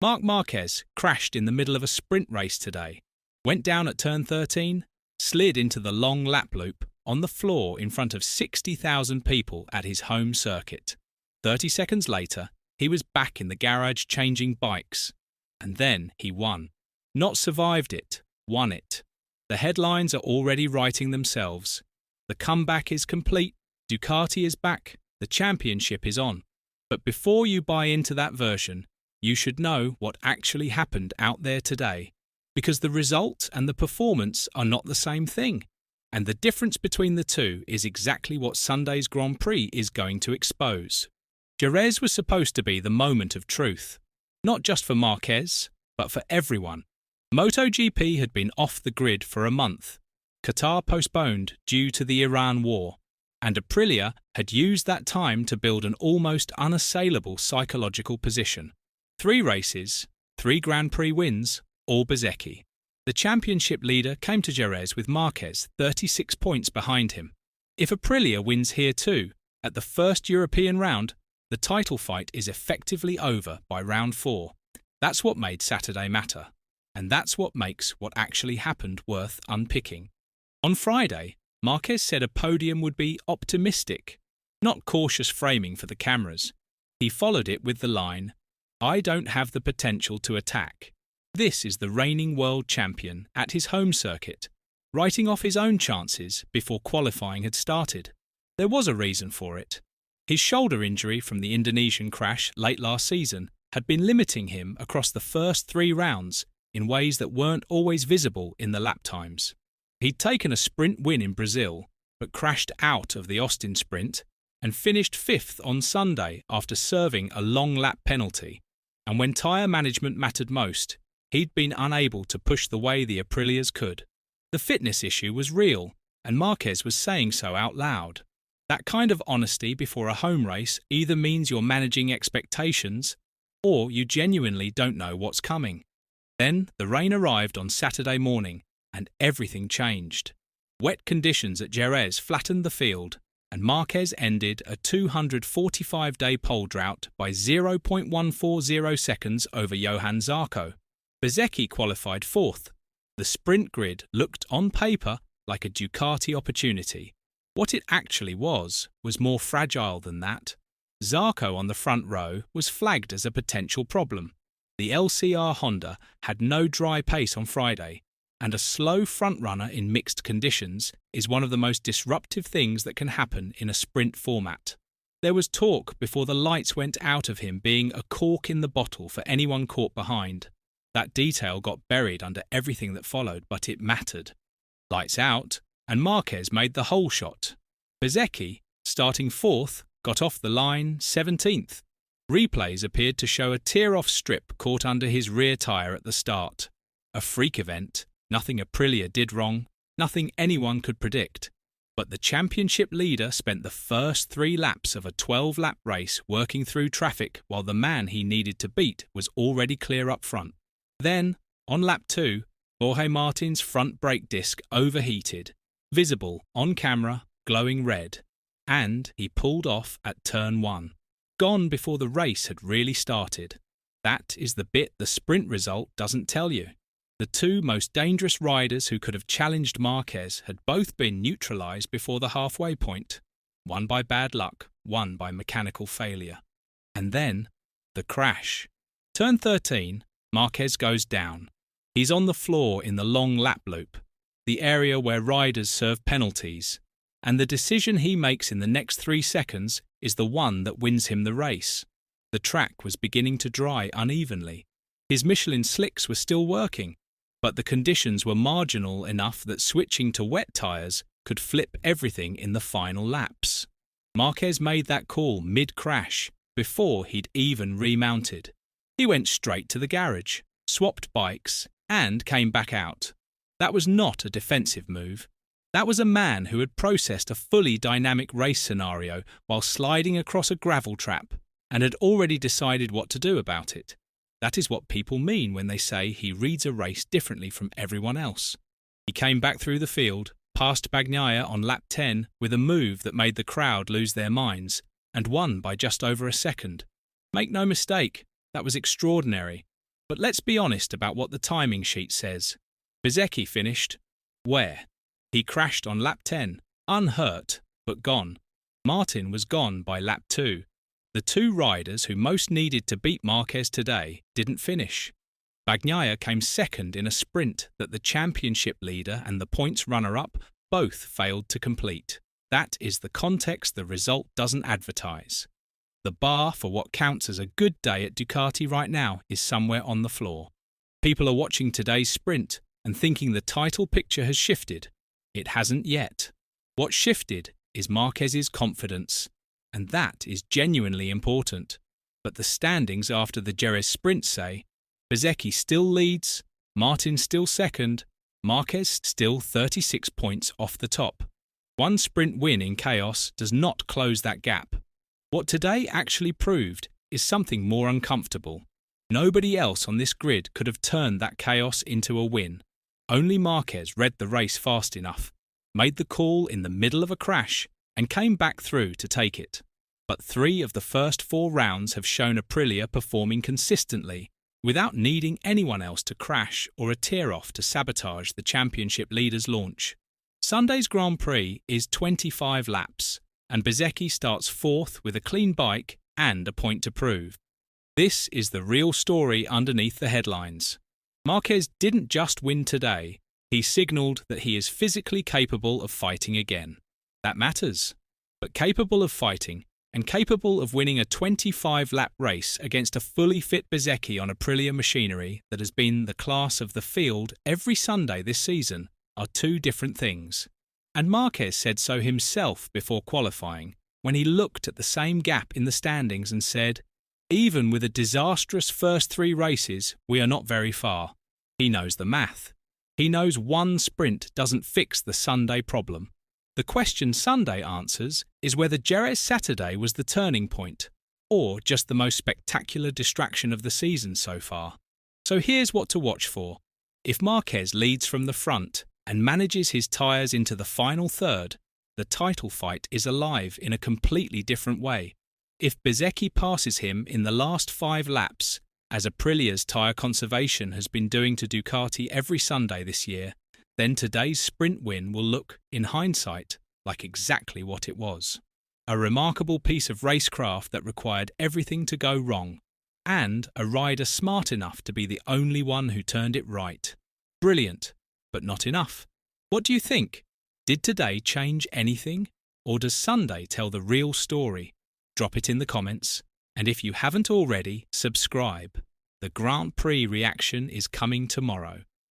Marc Marquez crashed in the middle of a sprint race today, went down at turn 13, slid into the long lap loop on the floor in front of 60,000 people at his home circuit. 30 seconds later, he was back in the garage changing bikes. And then he won. Not survived it, won it. The headlines are already writing themselves. The comeback is complete, Ducati is back, the championship is on. But before you buy into that version, you should know what actually happened out there today, because the result and the performance are not the same thing. And the difference between the two is exactly what Sunday's Grand Prix is going to expose. Jerez was supposed to be the moment of truth, not just for Marquez, but for everyone. MotoGP had been off the grid for a month, Qatar postponed due to the Iran war, and Aprilia had used that time to build an almost unassailable psychological position. 3 races, 3 Grand Prix wins, all Bezzecchi. The championship leader came to Jerez with Marquez 36 points behind him. If Aprilia wins here too, at the first European round, the title fight is effectively over by round 4. That's what made Saturday matter. And that's what makes what actually happened worth unpicking. On Friday, Marquez said a podium would be optimistic, not cautious framing for the cameras. He followed it with the line, "I don't have the potential to attack." This is the reigning world champion at his home circuit, writing off his own chances before qualifying had started. There was a reason for it. His shoulder injury from the Indonesian crash late last season had been limiting him across the first 3 rounds in ways that weren't always visible in the lap times. He'd taken a sprint win in Brazil, but crashed out of the Austin sprint and finished 5th on Sunday after serving a long lap penalty. And when tyre management mattered most, he'd been unable to push the way the Aprilias could. The fitness issue was real, and Marquez was saying so out loud. That kind of honesty before a home race either means you're managing expectations or you genuinely don't know what's coming. Then the rain arrived on Saturday morning, and everything changed. Wet conditions at Jerez flattened the field, and Marquez ended a 245-day pole drought by 0.140 seconds over Johann Zarco. Bezzecchi qualified 4th. The sprint grid looked on paper like a Ducati opportunity. What it actually was more fragile than that. Zarco on the front row was flagged as a potential problem. The LCR Honda had no dry pace on Friday, and a slow frontrunner in mixed conditions is one of the most disruptive things that can happen in a sprint format. There was talk before the lights went out of him being a cork in the bottle for anyone caught behind. That detail got buried under everything that followed, but it mattered. Lights out, and Marquez made the whole shot. Bezzecchi, starting 4th, got off the line 17th. Replays appeared to show a tear-off strip caught under his rear tyre at the start. A freak event, nothing Aprilia did wrong, nothing anyone could predict. But the championship leader spent the first 3 laps of a 12-lap race working through traffic while the man he needed to beat was already clear up front. Then, on lap 2, Jorge Martin's front brake disc overheated, visible on camera, glowing red, and he pulled off at turn 1. Gone before the race had really started. That is the bit the sprint result doesn't tell you. The 2 most dangerous riders who could have challenged Marquez had both been neutralised before the halfway point. One by bad luck, one by mechanical failure. And then, the crash. Turn 13, Marquez goes down. He's on the floor in the long lap loop, the area where riders serve penalties, and the decision he makes in the next 3 seconds is the one that wins him the race. The track was beginning to dry unevenly. His Michelin slicks were still working, but the conditions were marginal enough that switching to wet tyres could flip everything in the final laps. Marquez made that call mid-crash, before he'd even remounted. He went straight to the garage, swapped bikes, and came back out. That was not a defensive move. That was a man who had processed a fully dynamic race scenario while sliding across a gravel trap and had already decided what to do about it. That is what people mean when they say he reads a race differently from everyone else. He came back through the field, past Bagnaia on lap 10 with a move that made the crowd lose their minds, and won by just over a second. Make no mistake, that was extraordinary, But let's be honest about what the timing sheet says. Bezzecchi finished where? He crashed on lap 10, unhurt, but gone. Martin was gone by lap 2. The two riders who most needed to beat Marquez today didn't finish. Bagnaia came second in a sprint that the championship leader and the points runner-up both failed to complete. That is the context the result doesn't advertise. The bar for what counts as a good day at Ducati right now is somewhere on the floor. People are watching today's sprint and thinking the title picture has shifted. It hasn't yet. What shifted is Marquez's confidence, and that is genuinely important. But the standings after the Jerez sprint say Bezzecchi still leads, Martin still second, Marquez still 36 points off the top. One sprint win in chaos does not close that gap. What today actually proved is something more uncomfortable. Nobody else on this grid could have turned that chaos into a win. Only Marquez read the race fast enough, made the call in the middle of a crash, and came back through to take it. But 3 of the first 4 rounds have shown Aprilia performing consistently, without needing anyone else to crash or a tear-off to sabotage the championship leader's launch. Sunday's Grand Prix is 25 laps, and Bezzecchi starts 4th with a clean bike and a point to prove. This is the real story underneath the headlines. Marquez didn't just win today, he signalled that he is physically capable of fighting again. That matters. But capable of fighting, and capable of winning a 25-lap race against a fully fit Bezzecchi on Aprilia machinery that has been the class of the field every Sunday this season, are 2 different things. And Marquez said so himself before qualifying, when he looked at the same gap in the standings and said, "Even with a disastrous first 3 races, we are not very far." He knows the math. He knows one sprint doesn't fix the Sunday problem. The question Sunday answers is whether Jerez Saturday was the turning point, or just the most spectacular distraction of the season so far. So here's what to watch for. If Marquez leads from the front and manages his tyres into the final third, the title fight is alive in a completely different way. If Bezzecchi passes him in the last 5 laps, as Aprilia's tyre conservation has been doing to Ducati every Sunday this year, then today's sprint win will look, in hindsight, like exactly what it was. A remarkable piece of racecraft that required everything to go wrong, and a rider smart enough to be the only one who turned it right. Brilliant, but not enough. What do you think? Did today change anything? Or does Sunday tell the real story? Drop it in the comments, and if you haven't already, subscribe. The Grand Prix reaction is coming tomorrow.